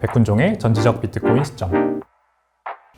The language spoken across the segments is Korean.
백훈종의 전지적 비트코인 시점.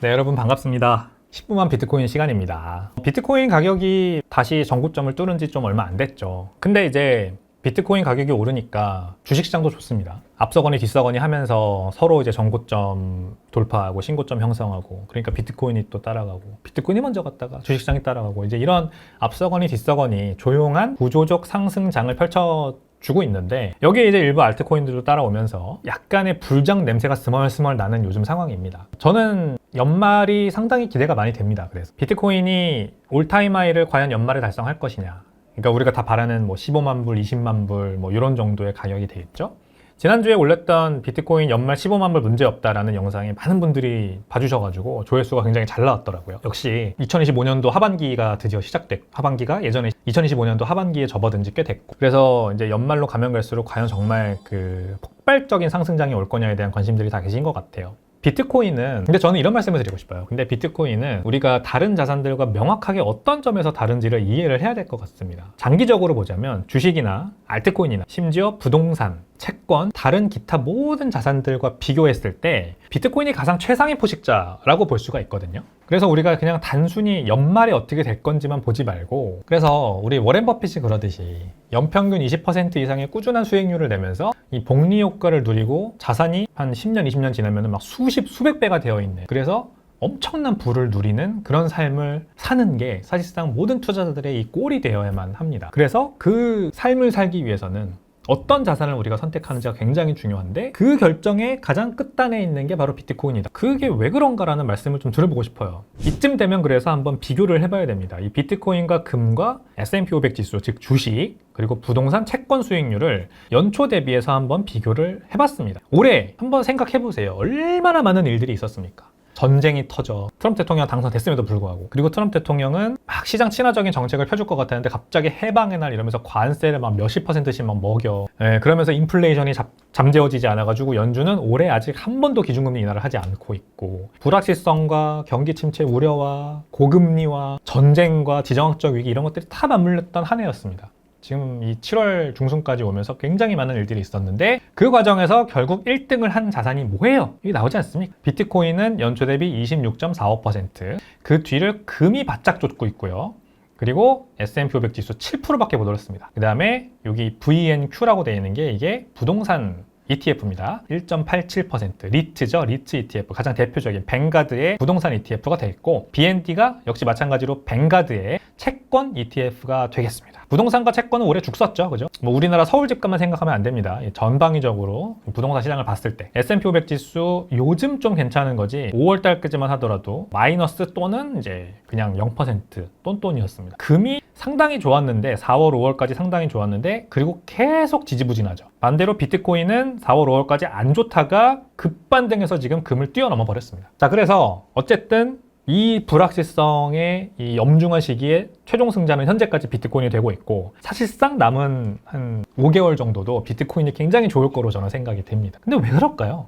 네, 여러분 반갑습니다. 10분만 비트코인 시간입니다. 비트코인 가격이 다시 전고점을 뚫은 지 좀 얼마 안 됐죠. 근데 이제 비트코인 가격이 오르니까 주식시장도 좋습니다. 앞서거니 뒤서거니 하면서 서로 이제 전고점 돌파하고 신고점 형성하고, 그러니까 비트코인이 또 따라가고, 비트코인이 먼저 갔다가 주식시장이 따라가고, 이제 이런 앞서거니 뒤서거니 조용한 구조적 상승장을 펼쳐주고 있는데, 여기에 이제 일부 알트코인들도 따라오면서 약간의 불장 냄새가 스멀스멀 나는 요즘 상황입니다. 저는 연말이 상당히 기대가 많이 됩니다. 그래서 비트코인이 올타임 하이를 과연 연말에 달성할 것이냐, 그러니까 우리가 다 바라는 뭐 15만 불, 20만 불 뭐 이런 정도의 가격이 되겠죠. 지난주에 올렸던 비트코인 연말 15만 불 문제없다라는 영상에 많은 분들이 봐주셔가지고 조회수가 굉장히 잘 나왔더라고요. 역시 2025년도 하반기가 드디어 시작됐고, 하반기가 예전에 2025년도 하반기에 접어든 지 꽤 됐고, 그래서 이제 연말로 가면 갈수록 과연 정말 그 폭발적인 상승장이 올 거냐에 대한 관심들이 다 계신 것 같아요. 비트코인은, 근데 저는 이런 말씀을 드리고 싶어요. 근데 비트코인은 우리가 다른 자산들과 명확하게 어떤 점에서 다른지를 이해를 해야 될 것 같습니다. 장기적으로 보자면 주식이나 알트코인이나 심지어 부동산, 채권, 다른 기타 모든 자산들과 비교했을 때 비트코인이 가장 최상위 포식자라고 볼 수가 있거든요. 그래서 우리가 그냥 단순히 연말에 어떻게 될 건지만 보지 말고, 그래서 우리 워렌 버핏이 그러듯이 연평균 20% 이상의 꾸준한 수익률을 내면서 이 복리 효과를 누리고 자산이 한 10년, 20년 지나면 막 수백 배가 되어 있는, 그래서 엄청난 부를 누리는 그런 삶을 사는 게 사실상 모든 투자자들의 이 꼴이 되어야만 합니다. 그래서 그 삶을 살기 위해서는 어떤 자산을 우리가 선택하는지가 굉장히 중요한데, 그 결정의 가장 끝단에 있는 게 바로 비트코인이다. 그게 왜 그런가라는 말씀을 좀 들어보고 싶어요. 이쯤 되면 그래서 한번 비교를 해봐야 됩니다. 이 비트코인과 금과 S&P 500 지수, 즉 주식, 그리고 부동산 채권 수익률을 연초 대비해서 한번 비교를 해봤습니다. 올해 한번 생각해보세요. 얼마나 많은 일들이 있었습니까? 전쟁이 터져 트럼프 대통령 당선됐음에도 불구하고, 그리고 트럼프 대통령은 막 시장 친화적인 정책을 펴줄 것 같았는데 갑자기 해방의 날 이러면서 관세를 막 몇십 %씩 막 먹여. 그러면서 인플레이션이 잠재워지지 않아가지고 연준은 올해 아직 한 번도 기준금리 인하를 하지 않고 있고, 불확실성과 경기 침체 우려와 고금리와 전쟁과 지정학적 위기, 이런 것들이 다 맞물렸던 한 해였습니다. 지금 이 7월 중순까지 오면서 굉장히 많은 일들이 있었는데, 그 과정에서 결국 1등을 한 자산이 뭐예요? 이게 나오지 않습니까? 비트코인은 연초 대비 26.45%, 그 뒤를 금이 바짝 쫓고 있고요. 그리고 S&P 500 지수 7%밖에 못 올랐습니다. 그 다음에 여기 VNQ라고 되어 있는 게 이게 부동산 ETF입니다. 1.87%, 리트죠. 리트 ETF, 가장 대표적인 뱅가드의 부동산 ETF가 되어 있고, BND가 역시 마찬가지로 뱅가드의 채권 ETF가 되겠습니다. 부동산과 채권은 올해 죽었죠, 그죠? 뭐 우리나라 서울 집값만 생각하면 안 됩니다. 전방위적으로 부동산 시장을 봤을 때 S&P 500 지수 요즘 좀 괜찮은 거지, 5월 달까지만 하더라도 마이너스 또는 이제 그냥 0% 똔똔이었습니다. 금이 상당히 좋았는데, 4월, 5월까지 상당히 좋았는데, 그리고 계속 지지부진하죠. 반대로 비트코인은 4월, 5월까지 안 좋다가 급반등해서 지금 금을 뛰어넘어 버렸습니다. 자, 그래서 어쨌든 이 불확실성의 이 엄중한 시기에 최종 승자는 현재까지 비트코인이 되고 있고, 사실상 남은 한 5개월 정도도 비트코인이 굉장히 좋을 거로 저는 생각이 됩니다. 근데 왜 그럴까요?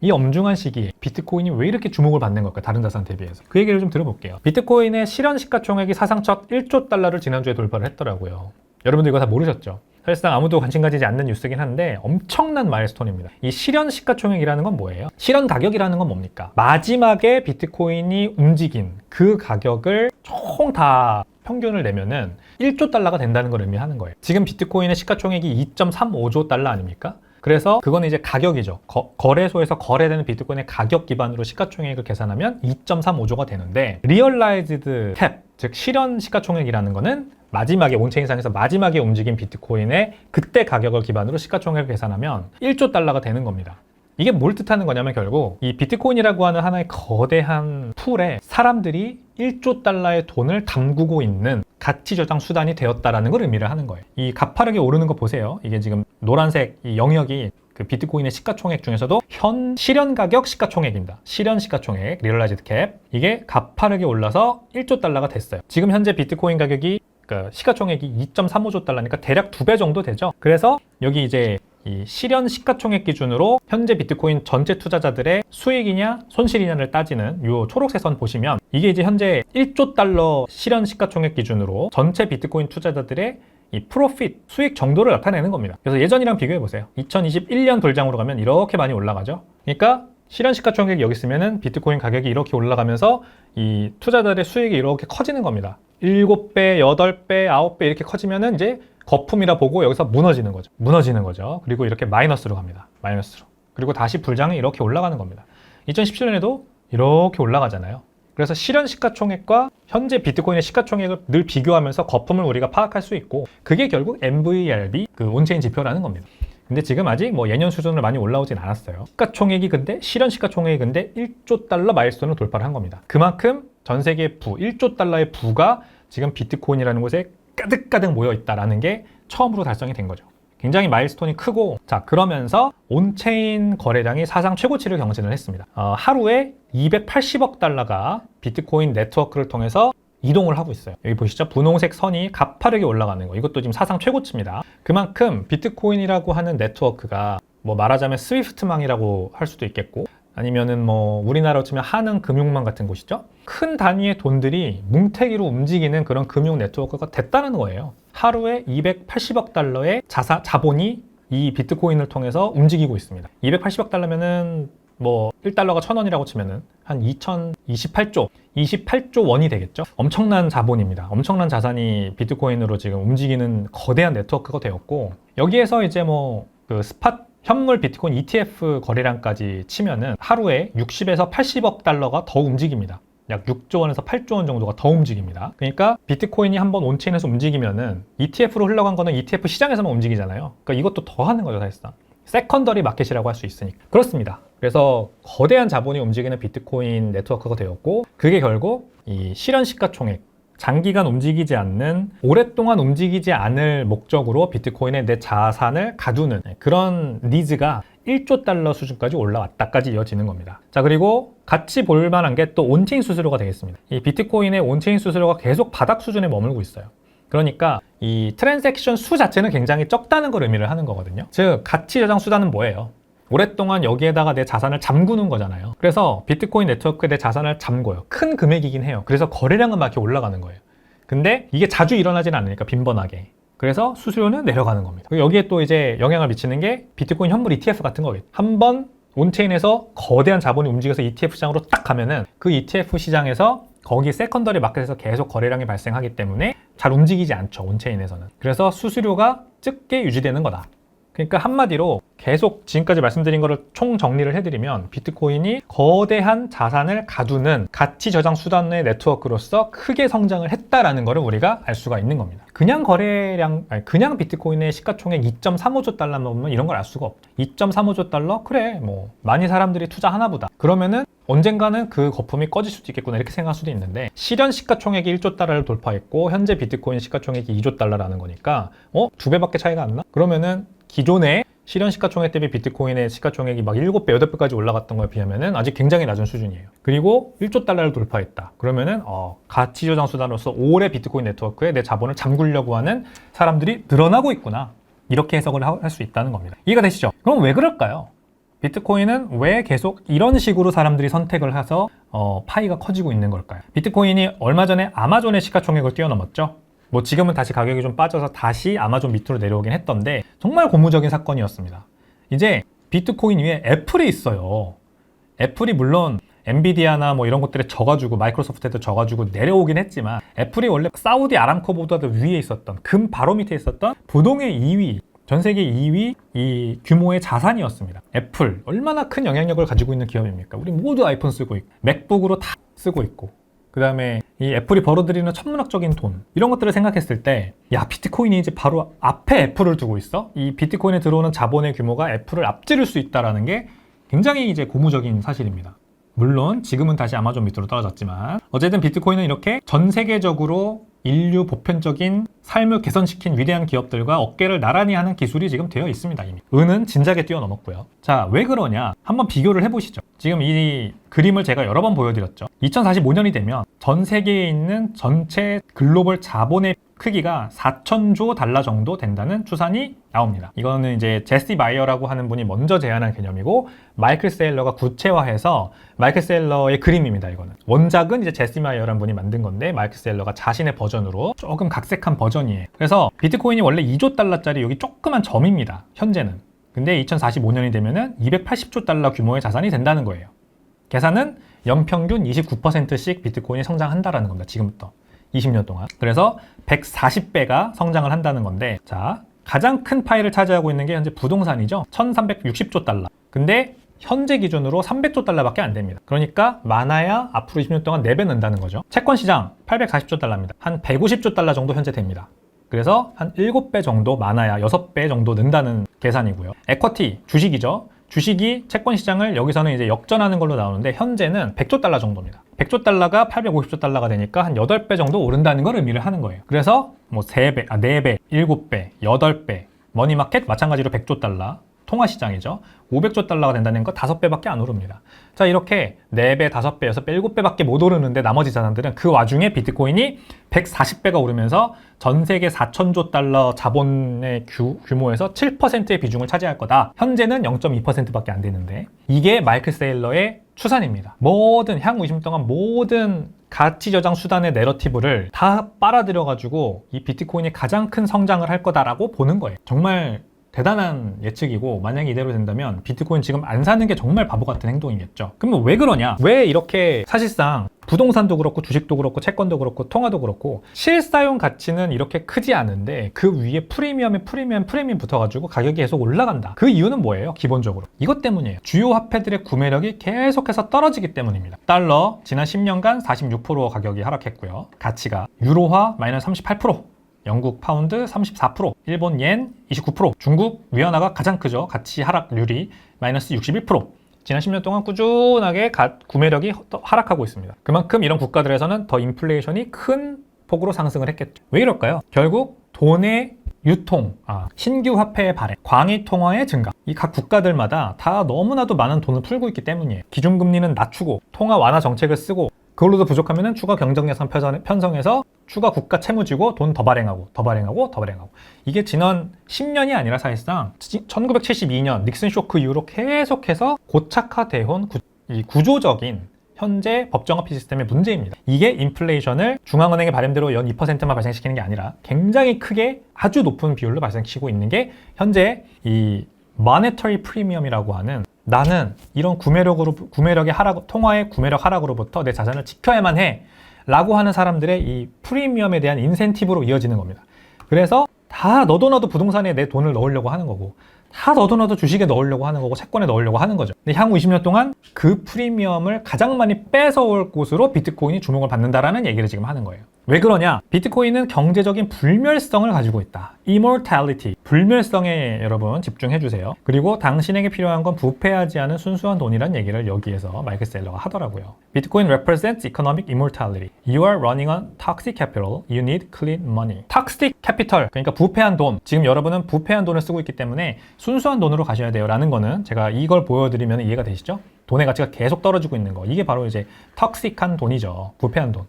이 엄중한 시기에 비트코인이 왜 이렇게 주목을 받는 걸까요? 다른 자산 대비해서. 그 얘기를 좀 들어볼게요. 비트코인의 실현 시가총액이 사상 첫 1조 달러를 지난주에 돌파를 했더라고요. 여러분들 이거 다 모르셨죠? 사실상 아무도 관심 가지지 않는 뉴스긴 한데 엄청난 마일스톤입니다. 이 실현 시가총액이라는 건 뭐예요? 실현 가격이라는 건 뭡니까? 마지막에 비트코인이 움직인 그 가격을 총 다 평균을 내면은 1조 달러가 된다는 걸 의미하는 거예요. 지금 비트코인의 시가총액이 2.35조 달러 아닙니까? 그래서 그거는 이제 가격이죠. 거래소에서 거래되는 비트코인의 가격 기반으로 시가총액을 계산하면 2.35조가 되는데, 리얼라이즈드 캡, 즉 실현 시가총액이라는 거는 마지막에 온체인상에서 마지막에 움직인 비트코인의 그때 가격을 기반으로 시가총액을 계산하면 1조 달러가 되는 겁니다. 이게 뭘 뜻하는 거냐면, 결국 이 비트코인이라고 하는 하나의 거대한 풀에 사람들이 1조 달러의 돈을 담그고 있는 가치 저장 수단이 되었다라는 걸 의미를 하는 거예요. 이 가파르게 오르는 거 보세요. 이게 지금 노란색 이 영역이 그 비트코인의 시가총액 중에서도 현 실현 가격 시가총액입니다. 실현 시가총액, 리얼라이즈드 캡, 이게 가파르게 올라서 1조 달러가 됐어요. 지금 현재 비트코인 가격이 시가총액이 2.35조 달러니까 대략 2배 정도 되죠. 그래서 여기 이제 이 실현 시가총액 기준으로 현재 비트코인 전체 투자자들의 수익이냐 손실이냐를 따지는 이 초록색 선 보시면, 이게 이제 현재 1조 달러 실현 시가총액 기준으로 전체 비트코인 투자자들의 이 프로핏, 수익 정도를 나타내는 겁니다. 그래서 예전이랑 비교해 보세요. 2021년 돌장으로 가면 이렇게 많이 올라가죠. 그러니까 실현 시가총액이 여기 있으면은 비트코인 가격이 이렇게 올라가면서 이 투자자들의 수익이 이렇게 커지는 겁니다. 7배, 8배, 9배 이렇게 커지면은 이제 거품이라 보고 여기서 무너지는 거죠. 무너지는 거죠. 그리고 이렇게 마이너스로 갑니다. 마이너스로. 그리고 다시 불장이 이렇게 올라가는 겁니다. 2017년에도 이렇게 올라가잖아요. 그래서 실현 시가총액과 현재 비트코인의 시가총액을 늘 비교하면서 거품을 우리가 파악할 수 있고, 그게 결국 MVRB, 그 온체인 지표라는 겁니다. 근데 지금 아직 뭐 예년 수준으로 많이 올라오진 않았어요. 시가총액이 근데 실현 시가총액이 근데 1조 달러 마일스톤을 돌파를 한 겁니다. 그만큼 전 세계 1조 달러의 부가 지금 비트코인이라는 곳에 가득가득 모여 있다라는 게 처음으로 달성이 된 거죠. 굉장히 마일스톤이 크고, 자, 그러면서 온체인 거래량이 사상 최고치를 경신을 했습니다. 하루에 280억 달러가 비트코인 네트워크를 통해서 이동을 하고 있어요. 여기 보시죠? 분홍색 선이 가파르게 올라가는 거. 이것도 지금 사상 최고치입니다. 그만큼 비트코인이라고 하는 네트워크가 뭐 말하자면 스위프트망이라고 할 수도 있겠고, 아니면은 뭐 우리나라로 치면 한흥 금융망 같은 곳이죠. 큰 단위의 돈들이 뭉태기로 움직이는 그런 금융 네트워크가 됐다는 거예요. 하루에 280억 달러의 자본이 이 비트코인을 통해서 움직이고 있습니다. 280억 달러면은 뭐 1달러가 1,000원이라고 치면은 한 28조 원이 되겠죠. 엄청난 자본입니다. 엄청난 자산이 비트코인으로 지금 움직이는 거대한 네트워크가 되었고, 여기에서 이제 뭐 그 스팟 현물 비트코인 ETF 거래량까지 치면은 하루에 60에서 80억 달러가 더 움직입니다. 약 6조 원에서 8조 원 정도가 더 움직입니다. 그러니까 비트코인이 한번 온체인에서 움직이면은 ETF로 흘러간 거는 ETF 시장에서만 움직이잖아요. 그러니까 이것도 더 하는 거죠, 사실상. 세컨더리 마켓이라고 할 수 있으니까. 그렇습니다. 그래서 거대한 자본이 움직이는 비트코인 네트워크가 되었고, 그게 결국 이 실현 시가총액, 장기간 움직이지 않는, 오랫동안 움직이지 않을 목적으로 비트코인의 내 자산을 가두는 그런 니즈가 1조 달러 수준까지 올라왔다까지 이어지는 겁니다. 자, 그리고 같이 볼 만한 게 또 온체인 수수료가 되겠습니다. 이 비트코인의 온체인 수수료가 계속 바닥 수준에 머물고 있어요. 그러니까 이 트랜잭션 수 자체는 굉장히 적다는 걸 의미를 하는 거거든요. 즉, 가치 저장 수단은 뭐예요? 오랫동안 여기에다가 내 자산을 잠그는 거잖아요. 그래서 비트코인 네트워크에 내 자산을 잠궈요. 큰 금액이긴 해요. 그래서 거래량은 막 이렇게 올라가는 거예요. 근데 이게 자주 일어나지는 않으니까, 빈번하게. 그래서 수수료는 내려가는 겁니다. 여기에 또 이제 영향을 미치는 게 비트코인 현물 ETF 같은 거겠죠. 한번 온체인에서 거대한 자본이 움직여서 ETF 시장으로 딱 가면은 그 ETF 시장에서 거기 세컨더리 마켓에서 계속 거래량이 발생하기 때문에 잘 움직이지 않죠, 온체인에서는. 그래서 수수료가 적게 유지되는 거다. 그러니까 한마디로 계속 지금까지 말씀드린 거를 총 정리를 해드리면, 비트코인이 거대한 자산을 가두는 가치 저장 수단의 네트워크로서 크게 성장을 했다라는 것을 우리가 알 수가 있는 겁니다. 그냥 그냥 비트코인의 시가총액 2.35조 달러 넘으면 이런 걸 알 수가 없죠. 2.35조 달러? 그래, 뭐 많이 사람들이 투자하나 보다. 그러면은 언젠가는 그 거품이 꺼질 수도 있겠구나, 이렇게 생각할 수도 있는데, 실현 시가총액이 1조 달러를 돌파했고 현재 비트코인 시가총액이 2조 달러라는 거니까 2배밖에 차이가 안 나? 그러면은 기존에 실현 시가총액 대비 비트코인의 시가총액이 막 7배, 8배까지 올라갔던 거에 비하면은 아직 굉장히 낮은 수준이에요. 그리고 1조 달러를 돌파했다. 그러면은 가치 저장 수단으로서 오래 비트코인 네트워크에 내 자본을 잠그려고 하는 사람들이 늘어나고 있구나. 이렇게 해석을 할 수 있다는 겁니다. 이해가 되시죠? 그럼 왜 그럴까요? 비트코인은 왜 계속 이런 식으로 사람들이 선택을 해서 파이가 커지고 있는 걸까요? 비트코인이 얼마 전에 아마존의 시가총액을 뛰어넘었죠. 뭐 지금은 다시 가격이 좀 빠져서 다시 아마존 밑으로 내려오긴 했던데, 정말 고무적인 사건이었습니다. 이제 비트코인 위에 애플이 있어요. 애플이 물론 엔비디아나 뭐 이런 것들에 져가지고, 마이크로소프트에도 져가지고 내려오긴 했지만, 애플이 원래 사우디 아람코보다도 위에 있었던, 금 바로 밑에 있었던 부동의 2위, 전 세계 2위 이 규모의 자산이었습니다. 애플, 얼마나 큰 영향력을 가지고 있는 기업입니까? 우리 모두 아이폰 쓰고 있고 맥북으로 다 쓰고 있고, 그 다음에 이 애플이 벌어들이는 천문학적인 돈, 이런 것들을 생각했을 때, 야, 비트코인이 이제 바로 앞에 애플을 두고 있어? 이 비트코인에 들어오는 자본의 규모가 애플을 앞지를 수 있다는 게 굉장히 이제 고무적인 사실입니다. 물론 지금은 다시 아마존 밑으로 떨어졌지만, 어쨌든 비트코인은 이렇게 전 세계적으로 인류 보편적인 삶을 개선시킨 위대한 기업들과 어깨를 나란히 하는 기술이 지금 되어 있습니다. 이미 은은 진작에 뛰어넘었고요. 자, 왜 그러냐, 한번 비교를 해보시죠. 지금 이 그림을 제가 여러 번 보여드렸죠. 2045년이 되면 전 세계에 있는 전체 글로벌 자본의 크기가 4,000조 달러 정도 된다는 추산이 나옵니다. 이거는 이제 제시 마이어라고 하는 분이 먼저 제안한 개념이고, 마이클 세일러가 구체화해서, 마이클 세일러의 그림입니다. 이거는 원작은 이제 제시 마이어라는 분이 만든 건데, 마이클 세일러가 자신의 버전으로 조금 각색한 버전이에요. 그래서 비트코인이 원래 2조 달러짜리 여기 조그만 점입니다, 현재는. 근데 2045년이 되면은 280조 달러 규모의 자산이 된다는 거예요. 계산은 연평균 29%씩 비트코인이 성장한다라는 겁니다. 지금부터 20년 동안. 그래서 140배가 성장을 한다는 건데, 자, 가장 큰 파일을 차지하고 있는 게 현재 부동산이죠. 1360조 달러. 근데 현재 기준으로 300조 달러밖에 안 됩니다. 그러니까 많아야 앞으로 20년 동안 4배 는다는 거죠. 채권 시장 840조 달러입니다. 한 150조 달러 정도 현재 됩니다. 그래서 한 7배 정도 많아야 6배 정도 는다는 계산이고요. 에쿼티, 주식이죠. 주식이 채권 시장을 여기서는 이제 역전하는 걸로 나오는데 현재는 100조 달러 정도입니다. 100조 달러가 850조 달러가 되니까 한 8배 정도 오른다는 걸 의미를 하는 거예요. 그래서 뭐 4배, 7배, 8배, 머니마켓 마찬가지로 100조 달러, 통화시장이죠. 500조 달러가 된다는 거 5배밖에 안 오릅니다. 자, 이렇게 4배, 5배, 6배, 7배밖에 못 오르는데 나머지 자산들은 그 와중에 비트코인이 140배가 오르면서 전 세계 4천조 달러 자본의 규모에서 7%의 비중을 차지할 거다. 현재는 0.2%밖에 안 되는데 이게 마이클 세일러의 추산입니다. 향후 20년 동안 모든 가치 저장 수단의 내러티브를 다 빨아들여가지고 이 비트코인이 가장 큰 성장을 할 거다라고 보는 거예요. 정말 대단한 예측이고, 만약에 이대로 된다면 비트코인 지금 안 사는 게 정말 바보 같은 행동이겠죠. 그러면 왜 그러냐? 왜 이렇게 사실상 부동산도 그렇고 주식도 그렇고 채권도 그렇고 통화도 그렇고 실사용 가치는 이렇게 크지 않은데 그 위에 프리미엄 붙어가지고 가격이 계속 올라간다. 그 이유는 뭐예요? 기본적으로 이것 때문이에요. 주요 화폐들의 구매력이 계속해서 떨어지기 때문입니다. 달러 지난 10년간 46% 가격이 하락했고요. 가치가 유로화 마이너스 38%, 영국 파운드 34%, 일본 옌 29%, 중국 위안화가 가장 크죠. 가치 하락률이 마이너스 61%. 지난 10년 동안 꾸준하게 구매력이 하락하고 있습니다. 그만큼 이런 국가들에서는 더 인플레이션이 큰 폭으로 상승을 했겠죠. 왜 이럴까요? 결국 돈의 유통, 신규 화폐의 발행, 광의 통화의 증가, 이 각 국가들마다 다 너무나도 많은 돈을 풀고 있기 때문이에요. 기준금리는 낮추고 통화 완화 정책을 쓰고 그걸로도 부족하면 추가 경정예산 편성해서 추가 국가 채무지고 돈 더 발행하고 이게 지난 10년이 아니라 사실상 1972년 닉슨 쇼크 이후로 계속해서 고착화되어 온 이 구조적인 현재 법정화폐 시스템의 문제입니다. 이게 인플레이션을 중앙은행의 바램대로 연 2%만 발생시키는 게 아니라 굉장히 크게 아주 높은 비율로 발생시키고 있는 게 현재 이 모네터리 프리미엄이라고 하는, 나는 이런 구매력의 통화의 구매력 하락으로부터 내 자산을 지켜야만 해 라고 하는 사람들의 이 프리미엄에 대한 인센티브로 이어지는 겁니다. 그래서 다 너도 나도 부동산에 내 돈을 넣으려고 하는 거고, 다 너도 나도 주식에 넣으려고 하는 거고, 채권에 넣으려고 하는 거죠. 근데 향후 20년 동안 그 프리미엄을 가장 많이 뺏어올 곳으로 비트코인이 주목을 받는다라는 얘기를 지금 하는 거예요. 왜 그러냐? 비트코인은 경제적인 불멸성을 가지고 있다. Immortality, 불멸성에 여러분 집중해 주세요. 그리고 당신에게 필요한 건 부패하지 않은 순수한 돈이란 얘기를 여기에서 마이클 셀러가 하더라고요. Bitcoin represents economic immortality. You are running on toxic capital. You need clean money. Toxic capital, 그러니까 부패한 돈. 지금 여러분은 부패한 돈을 쓰고 있기 때문에 순수한 돈으로 가셔야 돼요 라는 거는, 제가 이걸 보여드리면 이해가 되시죠? 돈의 가치가 계속 떨어지고 있는 거, 이게 바로 이제 턱식한 돈이죠. 부패한 돈.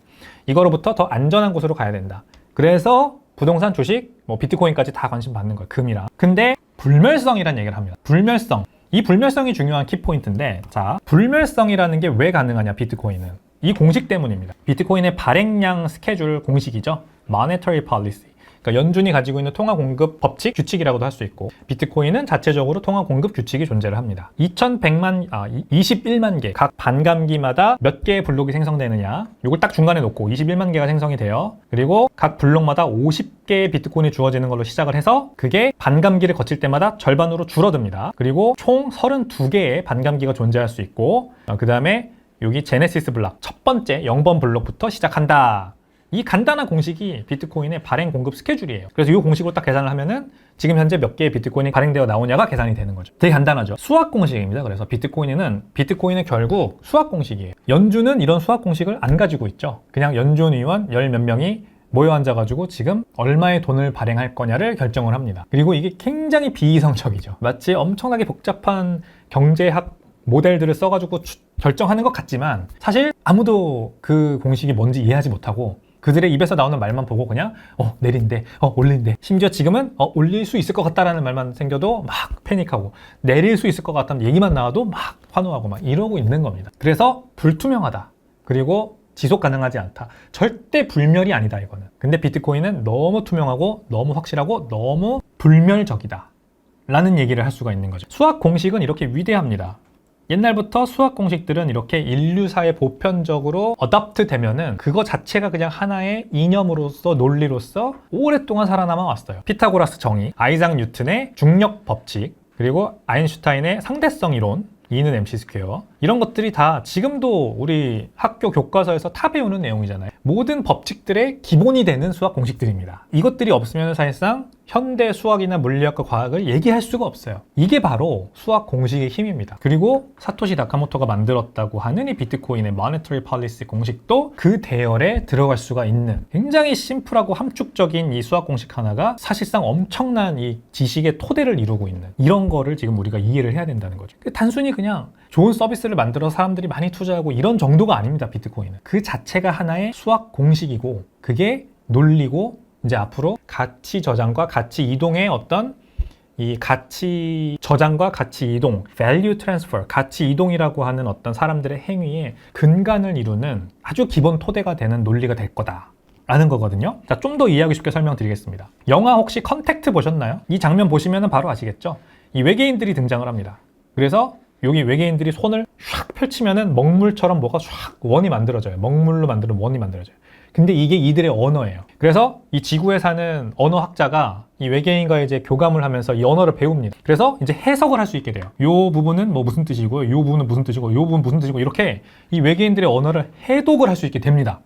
이거로부터 더 안전한 곳으로 가야 된다. 그래서 부동산, 주식, 비트코인까지 다 관심 받는 거예요. 금이랑. 근데 불멸성이라는 얘기를 합니다. 불멸성. 이 불멸성이 중요한 키포인트인데, 자, 불멸성이라는 게 왜 가능하냐, 비트코인은. 이 공식 때문입니다. 비트코인의 발행량 스케줄 공식이죠. Monetary Policy. 그러니까 연준이 가지고 있는 통화 공급 법칙, 규칙이라고도 할 수 있고, 비트코인은 자체적으로 통화 공급 규칙이 존재를 합니다. 21만 개, 각 반감기마다 몇 개의 블록이 생성되느냐, 이걸 딱 중간에 놓고 21만 개가 생성이 돼요. 그리고 각 블록마다 50개의 비트코인이 주어지는 걸로 시작을 해서 그게 반감기를 거칠 때마다 절반으로 줄어듭니다. 그리고 총 32개의 반감기가 존재할 수 있고, 그 다음에 여기 제네시스 블록, 첫 번째 0번 블록부터 시작한다. 이 간단한 공식이 비트코인의 발행 공급 스케줄이에요. 그래서 이 공식으로 딱 계산을 하면은 지금 현재 몇 개의 비트코인이 발행되어 나오냐가 계산이 되는 거죠. 되게 간단하죠. 수학 공식입니다. 그래서 비트코인은 결국 수학 공식이에요. 연준은 이런 수학 공식을 안 가지고 있죠. 그냥 연준 의원 열 몇 명이 모여 앉아가지고 지금 얼마의 돈을 발행할 거냐를 결정을 합니다. 그리고 이게 굉장히 비이성적이죠. 마치 엄청나게 복잡한 경제학 모델들을 써가지고 결정하는 것 같지만, 사실 아무도 그 공식이 뭔지 이해하지 못하고 그들의 입에서 나오는 말만 보고 그냥 내린대, 올린대, 심지어 지금은 올릴 수 있을 것 같다라는 말만 생겨도 막 패닉하고, 내릴 수 있을 것 같다는 얘기만 나와도 막 환호하고 막 이러고 있는 겁니다. 그래서 불투명하다, 그리고 지속 가능하지 않다, 절대 불멸이 아니다 이거는. 근데 비트코인은 너무 투명하고 너무 확실하고 너무 불멸적이다 라는 얘기를 할 수가 있는 거죠. 수학 공식은 이렇게 위대합니다. 옛날부터 수학 공식들은 이렇게 인류사에 보편적으로 어답트 되면은 그거 자체가 그냥 하나의 이념으로서 논리로서 오랫동안 살아남아 왔어요. 피타고라스 정의, 아이작 뉴턴의 중력 법칙, 그리고 아인슈타인의 상대성 이론, E는 MC 스퀘어, 이런 것들이 다 지금도 우리 학교 교과서에서 다 배우는 내용이잖아요. 모든 법칙들의 기본이 되는 수학 공식들입니다. 이것들이 없으면 사실상 현대 수학이나 물리학과 과학을 얘기할 수가 없어요. 이게 바로 수학 공식의 힘입니다. 그리고 사토시 나카모토가 만들었다고 하는 이 비트코인의 Monetary Policy 공식도 그 대열에 들어갈 수가 있는 굉장히 심플하고 함축적인 이 수학 공식 하나가 사실상 엄청난 이 지식의 토대를 이루고 있는 이런 거를 지금 우리가 이해를 해야 된다는 거죠. 단순히 그냥 좋은 서비스를 만들어서 사람들이 많이 투자하고 이런 정도가 아닙니다. 비트코인은 그 자체가 하나의 수학 공식이고 그게 논리고 이제 앞으로 가치 저장과 가치 이동의 어떤 이 가치 저장과 가치 이동, value transfer, 가치 이동이라고 하는 어떤 사람들의 행위에 근간을 이루는 아주 기본 토대가 되는 논리가 될 거다 라는 거거든요. 자, 좀 더 이해하기 쉽게 설명드리겠습니다. 영화 혹시 컨택트 보셨나요? 이 장면 보시면 바로 아시겠죠? 이 외계인들이 등장을 합니다. 그래서 여기 외계인들이 손을 샥 펼치면은 먹물처럼 뭐가 샥 원이 만들어져요. 먹물로 만드는 원이 만들어져요. 근데 이게 이들의 언어예요. 그래서 이 지구에 사는 언어학자가 이 외계인과 이제 교감을 하면서 이 언어를 배웁니다. 그래서 이제 해석을 할 수 있게 돼요. 요 부분은 뭐 무슨 뜻이고, 요 부분은 무슨 뜻이고, 요 부분은 무슨 뜻이고, 이렇게 이 외계인들의 언어를 해독을 할 수 있게 됩니다.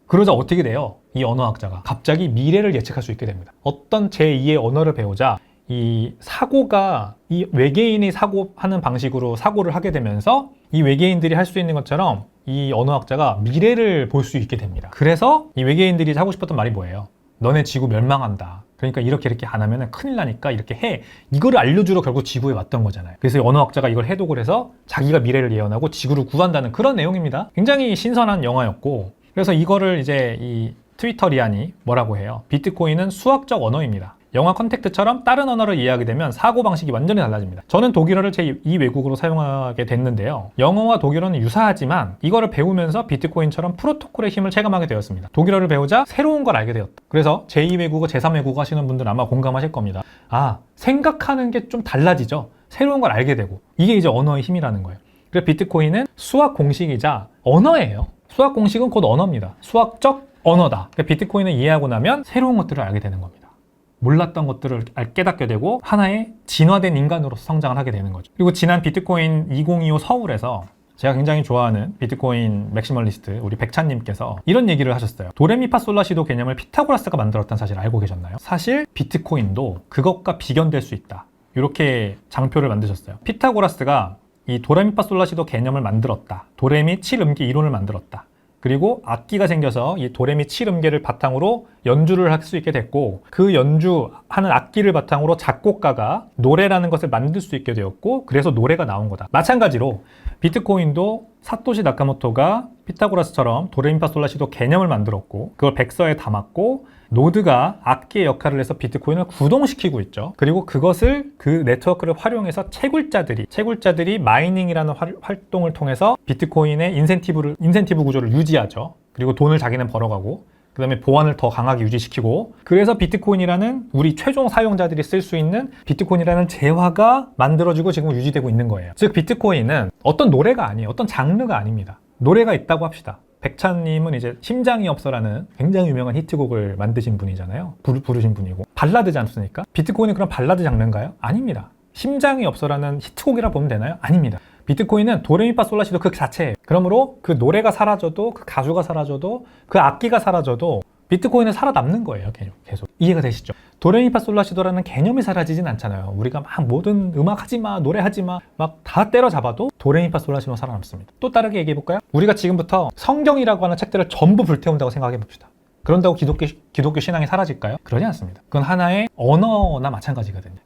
그러자 어떻게 돼요? 이 언어학자가 갑자기 미래를 예측할 수 있게 됩니다. 어떤 제2의 언어를 배우자 이 사고가 이 외계인이 사고하는 방식으로 사고를 하게 되면서 이 외계인들이 할 수 있는 것처럼 이 언어학자가 미래를 볼 수 있게 됩니다. 그래서 이 외계인들이 하고 싶었던 말이 뭐예요? 너네 지구 멸망한다. 그러니까 이렇게 안 하면 큰일 나니까 이렇게 해. 이거를 알려주러 결국 지구에 왔던 거잖아요. 그래서 언어학자가 이걸 해독을 해서 자기가 미래를 예언하고 지구를 구한다는 그런 내용입니다. 굉장히 신선한 영화였고, 그래서 이거를 이제 이 트위터리안이 뭐라고 해요? 비트코인은 수학적 언어입니다. 영화 컨택트처럼 다른 언어를 이해하게 되면 사고방식이 완전히 달라집니다. 저는 독일어를 제2 외국어로 사용하게 됐는데요. 영어와 독일어는 유사하지만 이거를 배우면서 비트코인처럼 프로토콜의 힘을 체감하게 되었습니다. 독일어를 배우자 새로운 걸 알게 되었다. 그래서 제2 외국어, 제3 외국어 하시는 분들 아마 공감하실 겁니다. 아, 생각하는 게 좀 달라지죠. 새로운 걸 알게 되고. 이게 이제 언어의 힘이라는 거예요. 그래서 비트코인은 수학 공식이자 언어예요. 수학 공식은 곧 언어입니다. 수학적 언어다. 그러니까 비트코인을 이해하고 나면 새로운 것들을 알게 되는 겁니다. 몰랐던 것들을 깨닫게 되고 하나의 진화된 인간으로서 성장을 하게 되는 거죠. 그리고 지난 비트코인 2025 서울에서 제가 굉장히 좋아하는 비트코인 맥시멀리스트 우리 백찬님께서 이런 얘기를 하셨어요. 도레미파솔라시도 개념을 피타고라스가 만들었다는 사실을 알고 계셨나요? 사실 비트코인도 그것과 비견될 수 있다. 이렇게 장표를 만드셨어요. 피타고라스가 이 도레미파솔라시도 개념을 만들었다. 도레미 7음기 이론을 만들었다. 그리고 악기가 생겨서 이 도레미 7음계를 바탕으로 연주를 할 수 있게 됐고, 그 연주하는 악기를 바탕으로 작곡가가 노래라는 것을 만들 수 있게 되었고, 그래서 노래가 나온 거다. 마찬가지로 비트코인도 사토시 나카모토가 피타고라스처럼 도레미파솔라시도 개념을 만들었고, 그걸 백서에 담았고, 노드가 악기의 역할을 해서 비트코인을 구동시키고 있죠. 그리고 그것을 그 네트워크를 활용해서 채굴자들이 마이닝이라는 활동을 통해서 비트코인의 인센티브 구조를 유지하죠. 그리고 돈을 자기는 벌어가고, 그 다음에 보안을 더 강하게 유지시키고, 그래서 비트코인이라는 우리 최종 사용자들이 쓸 수 있는 비트코인이라는 재화가 만들어지고 지금 유지되고 있는 거예요. 즉 비트코인은 어떤 노래가 아니에요. 어떤 장르가 아닙니다. 노래가 있다고 합시다. 백찬님은 이제 심장이 없어라는 굉장히 유명한 히트곡을 만드신 분이잖아요. 부르신 분이고. 발라드지 않습니까? 비트코인은 그런 발라드 장르인가요? 아닙니다. 심장이 없어라는 히트곡이라 보면 되나요? 아닙니다. 비트코인은 도레미파솔라시도 그 자체예요. 그러므로 그 노래가 사라져도, 그 가수가 사라져도, 그 악기가 사라져도 비트코인은 살아남는 거예요. 계속. 이해가 되시죠? 도레미파솔라시도라는 개념이 사라지진 않잖아요. 우리가 막 모든 음악 하지마, 노래 하지마 막 다 때려잡아도 도레미파솔라시도 살아남습니다. 또 다르게 얘기해볼까요? 우리가 지금부터 성경이라고 하는 책들을 전부 불태운다고 생각해봅시다. 그런다고 기독교 신앙이 사라질까요? 그러지 않습니다. 그건 하나의 언어나 마찬가지거든요.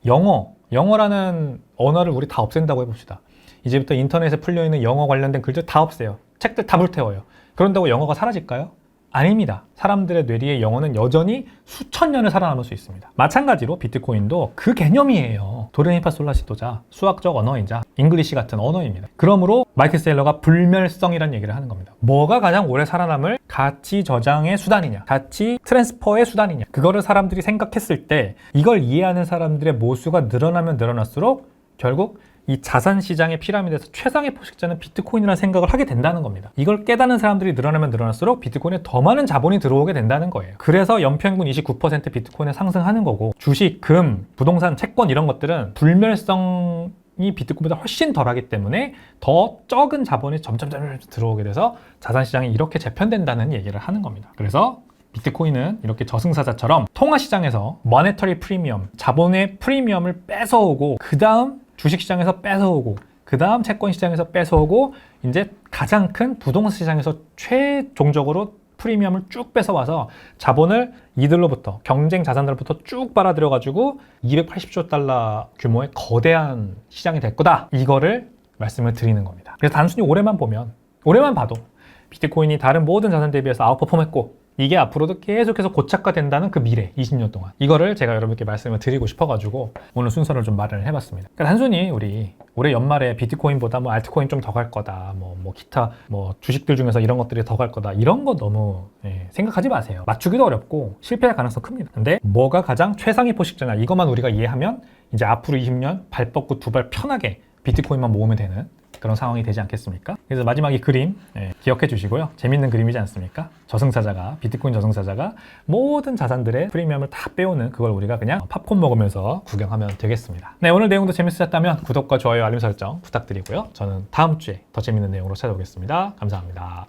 영어라는 언어를 우리 다 없앤다고 해봅시다. 이제부터 인터넷에 풀려있는 영어 관련된 글들 다 없애요. 책들 다 불태워요. 그런다고 영어가 사라질까요? 아닙니다. 사람들의 뇌리의 영혼은 여전히 수천 년을 살아남을 수 있습니다. 마찬가지로 비트코인도 그 개념이에요. 도레미파솔라시도자, 수학적 언어이자 잉글리시 같은 언어입니다. 그러므로 마이클 세일러가 불멸성이라는 얘기를 하는 겁니다. 뭐가 가장 오래 살아남을 가치 저장의 수단이냐, 가치 트랜스퍼의 수단이냐, 그거를 사람들이 생각했을 때 이걸 이해하는 사람들의 모수가 늘어나면 늘어날수록 결국 이 자산 시장의 피라미드에서 최상의 포식자는 비트코인이라는 생각을 하게 된다는 겁니다. 이걸 깨닫는 사람들이 늘어나면 늘어날수록 비트코인에 더 많은 자본이 들어오게 된다는 거예요. 그래서 연평균 29% 비트코인에 상승하는 거고, 주식, 금, 부동산, 채권 이런 것들은 불멸성이 비트코인보다 훨씬 덜하기 때문에 더 적은 자본이 점점 들어오게 돼서 자산 시장이 이렇게 재편된다는 얘기를 하는 겁니다. 그래서 비트코인은 이렇게 저승사자처럼 통화시장에서 모네터리 프리미엄, 자본의 프리미엄을 뺏어오고, 그 다음 주식시장에서 뺏어오고, 그 다음 채권시장에서 뺏어오고, 이제 가장 큰 부동산 시장에서 최종적으로 프리미엄을 쭉 뺏어와서 자본을 이들로부터, 경쟁 자산들로부터 쭉 빨아들여가지고 280조 달러 규모의 거대한 시장이 될 거다, 이거를 말씀을 드리는 겁니다. 그래서 단순히 올해만 봐도 비트코인이 다른 모든 자산 대비해서 아웃퍼폼했고, 이게 앞으로도 계속해서 고착화된다는 그 미래, 20년 동안, 이거를 제가 여러분께 말씀을 드리고 싶어가지고 오늘 순서를 좀 마련을 해봤습니다. 그러니까 단순히 우리 올해 연말에 비트코인보다 뭐 알트코인 좀 더 갈 거다, 뭐 기타 주식들 중에서 이런 것들이 더 갈 거다, 이런 거 너무 생각하지 마세요. 맞추기도 어렵고 실패할 가능성 큽니다. 근데 뭐가 가장 최상의 포식자냐, 이것만 우리가 이해하면 이제 앞으로 20년 발 뻗고 두 발 편하게 비트코인만 모으면 되는 그런 상황이 되지 않겠습니까? 그래서 마지막 이 그림 기억해 주시고요. 재밌는 그림이지 않습니까? 비트코인 저승사자가 모든 자산들의 프리미엄을 다 빼오는, 그걸 우리가 그냥 팝콘 먹으면서 구경하면 되겠습니다. 네, 오늘 내용도 재밌으셨다면 구독과 좋아요, 알림 설정 부탁드리고요. 저는 다음 주에 더 재밌는 내용으로 찾아오겠습니다. 감사합니다.